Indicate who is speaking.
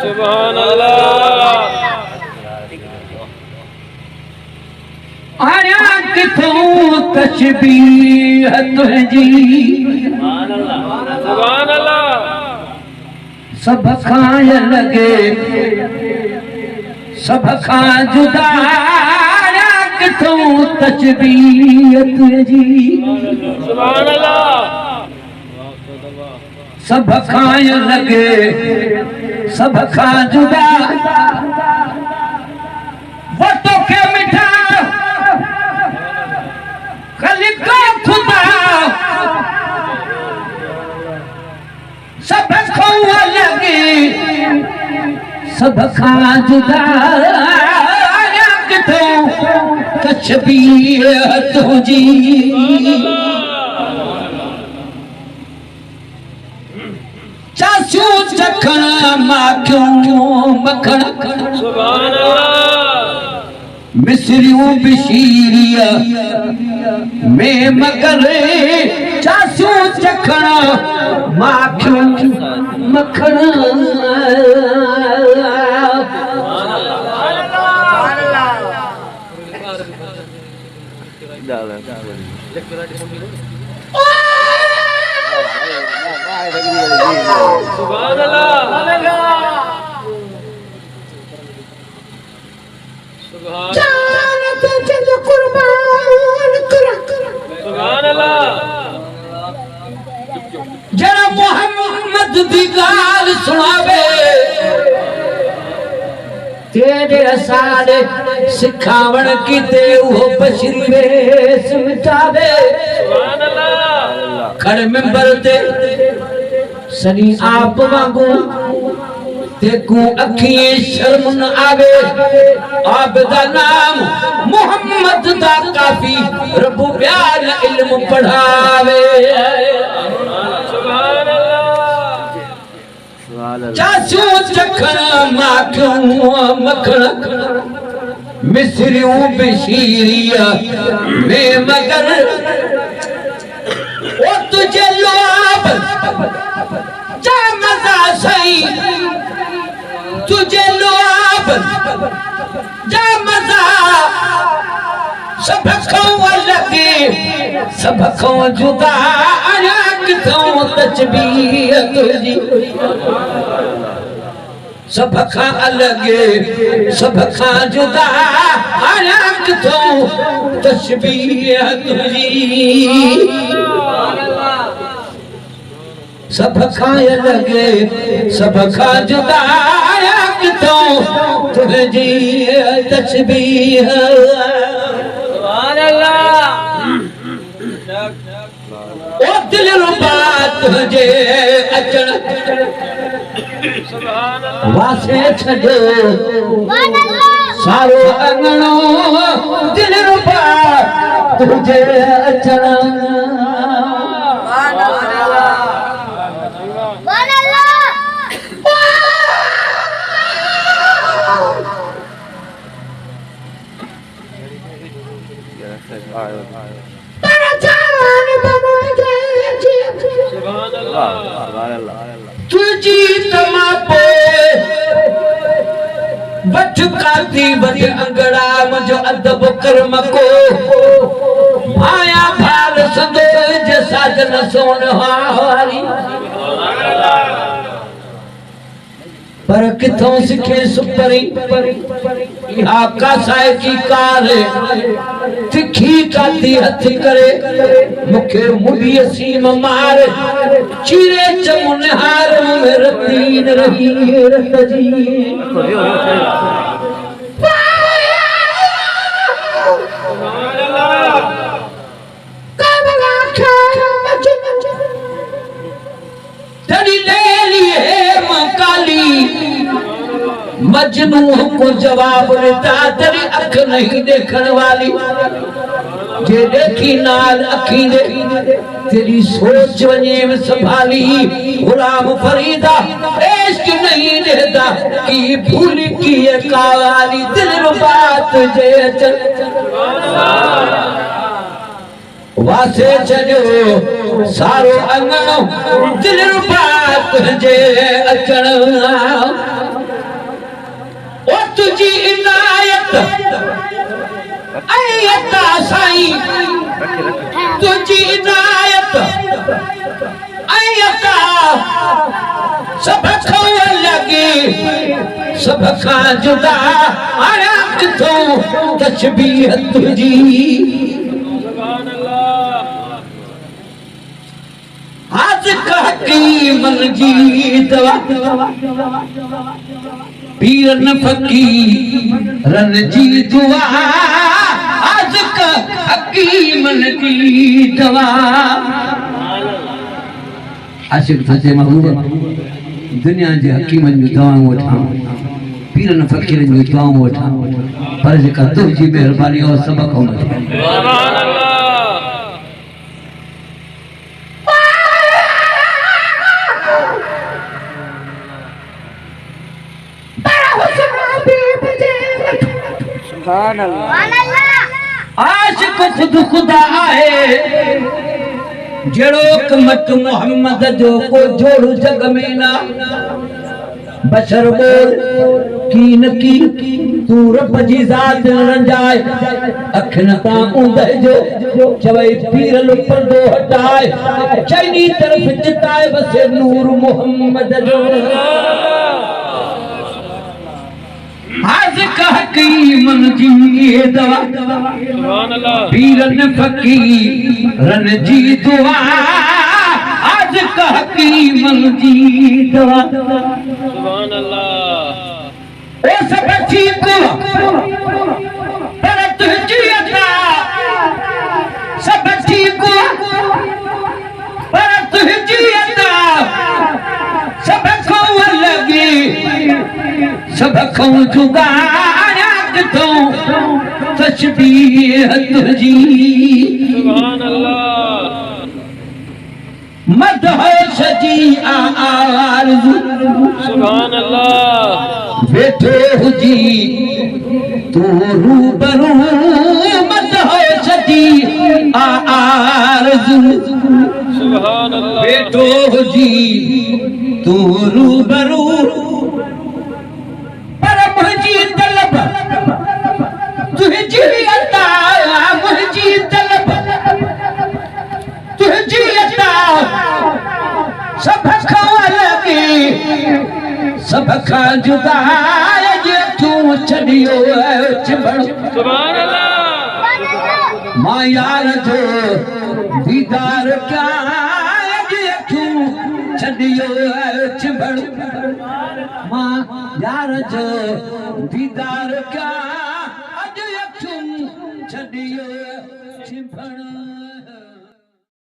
Speaker 1: सुभान अल्लाह।
Speaker 2: आया किथों तशबीह तुझी
Speaker 1: सुभान अल्लाह।
Speaker 2: सब खाय लगे सब खा जुदा आया किथों तशबीह तुझी
Speaker 1: सुभान अल्लाह।
Speaker 2: सब खाय लगे सब खा जुदा वो तो के मिठा खलिका खुदा सब खौआ लगे सब खा जुदा किथों तशबीह तुझी चाचू चखण माखियूं मखण
Speaker 1: सुभान अल्लाह।
Speaker 2: मिसरियूं बिशीरिया में मगर चाचू चखण माखियूं मखण
Speaker 1: सुभान अल्लाह। सुभान अल्लाह।
Speaker 2: जरा मोहम्मद दी गाल सुनावे तेरे असारे सिखावण कीते वो बशरी वेस मिटावे
Speaker 1: सुभान अल्लाह।
Speaker 2: खड़े मिंबर ते सनी आप वांगू देखूं अखियां शर्म न आवे आप दा नाम मोहम्मद दा काफी रब्बु प्यार इल्म पढ़ावे
Speaker 1: सुभान अल्लाह।
Speaker 2: चाचू चखण माखियूं मखण मिसरियूं बिशीरिया में मगर ओ तुझे लोभ जा मजा सही तुझे लोभ जा मजा सब खौआ लगे सब खौआ जुदा आया किथों तशबीह तुझी सब खा अलगे सब खा जुदा आया किथों तशबीह तुझी सब खाय लगे सब खा जुदा आया किथों तुझी तशबीह
Speaker 1: सुभान अल्लाह।
Speaker 2: ओ दिल रुबा तुझे अचण
Speaker 1: सुभान अल्लाह।
Speaker 2: वासे छॾो सारो अंगणो दिल रुबा तुझे अचण
Speaker 1: सुभान अल्लाह।
Speaker 2: तुझी तमा पे बठ काती बठ अंगड़ा मुझो अदब कर्म को भाया भाल संदो जे साजन सोन हारी पर किथों सिखे सुपरी इहा कासाए की कार तिखी काती हथ करे मुखे मुड़ी सीम मार चीरे चमुन हार में रतीन रही रत जी तेरी ले लिए काली मजनू को जवाब देता तेरी अख नहीं देखने वाली जे देखी नाल अखी दे तेरी सोच वने में संभाली गुलाम फरीदा इश्क नहीं देता कि भूल की काली दिल रुबात जे वासे छजो सारो अंगणो दिल रुबात जे अचण तुझी इनायत अयता साईं तुझी इनायत अयता सब खो लगे सब खा जुदा आराम तो तस्बीह तुझी
Speaker 1: सुभान अल्लाह
Speaker 2: आज कहती मन जी दवा पीर न फकीरन जी दुआ आज कहती मन जी दवा आशिक सचे महबूब दुनिया जे हकीमन जी दवाऊं वठा पीरन फकीरन जी दुआऊं वठा पर जेका तुंहिंजी महिरबानी और सबक हो
Speaker 1: सुभान अल्लाह सुभान अल्लाह
Speaker 2: आशिक खुद खुदा है जड़ो कमत मोहम्मद जो को जोड़ जग में ना बशर बोल कीन की तू रब जी जात रंजाए अखन ता उंदे जो चवई पीरल पर्दो हटाए चैनी तरफ चिताए बसे नूर मोहम्मद जो आज कह की मन जी दवा
Speaker 1: सुभान अल्लाह
Speaker 2: पीरन फकीरन जी दुआ आज कह की मन जी दवा
Speaker 1: सुभान अल्लाह
Speaker 2: ओ सब ठीक पर तुझी अता सब ठीक पर तुझी अता सब को लगी सब को जुदा तो तस्बीह तुझी
Speaker 1: सुभान अल्लाह
Speaker 2: मदहोश जी आरज़ू
Speaker 1: सुभान अल्लाह
Speaker 2: बैठे हुजी तू रूबरू मदहोश जी आरज़ू
Speaker 1: सुभान अल्लाह
Speaker 2: बैठो हुजी तू रूबरू पर मुझी तलब तुझी अता मुझी तलब तुझी अता सब खा लगी सब खा जुदा जे तू छड़ियो चिबड़
Speaker 1: सुभान अल्लाह
Speaker 2: मां यार जो दीदार क्या जे तू छड़ियो चिबड़ मां यार जो दीदार क्या अज तू छड़ियो चिबड़